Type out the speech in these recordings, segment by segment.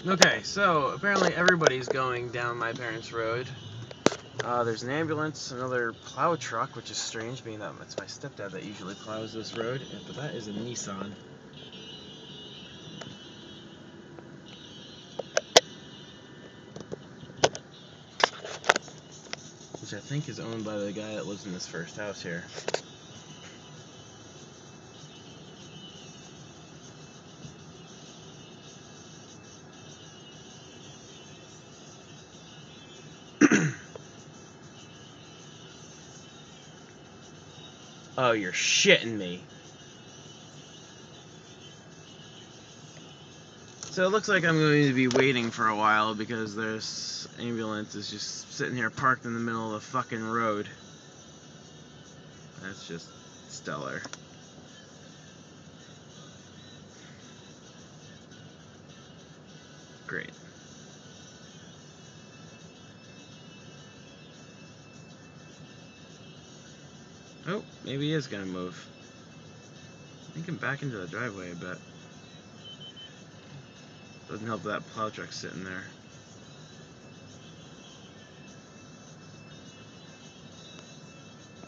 Okay, so apparently everybody's going down my parents' road. There's an ambulance, another plow truck, which is strange, being that it's my stepdad that usually plows this road, but that is a Nissan. Which I think is owned by the guy that lives in this first house here. Oh, you're shitting me. So it looks like I'm going to be waiting for a while because this ambulance is just sitting here parked in the middle of the fucking road. That's just stellar. Great. Oh, maybe he is gonna move. I think I'm back into the driveway a bit. Doesn't help that plow truck's sitting there.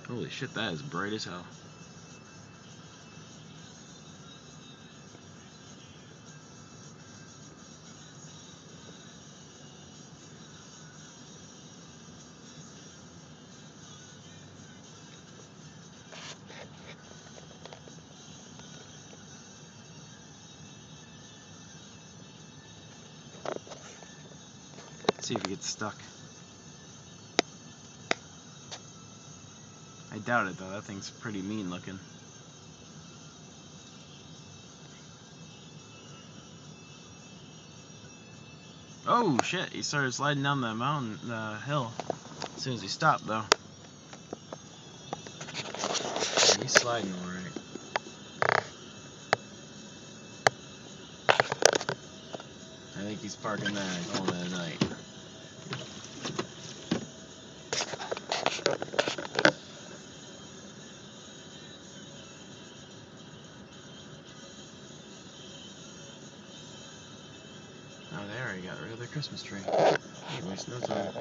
Holy shit, that is bright as hell. Let's see if he gets stuck. I doubt it though, that thing's pretty mean looking. Oh shit, he started sliding down the mountain, the hill. As soon as he stopped though. Yeah, he's sliding alright. I think he's parking there and calling it a night. Oh, there he got rid of the Christmas tree. He wastes no time.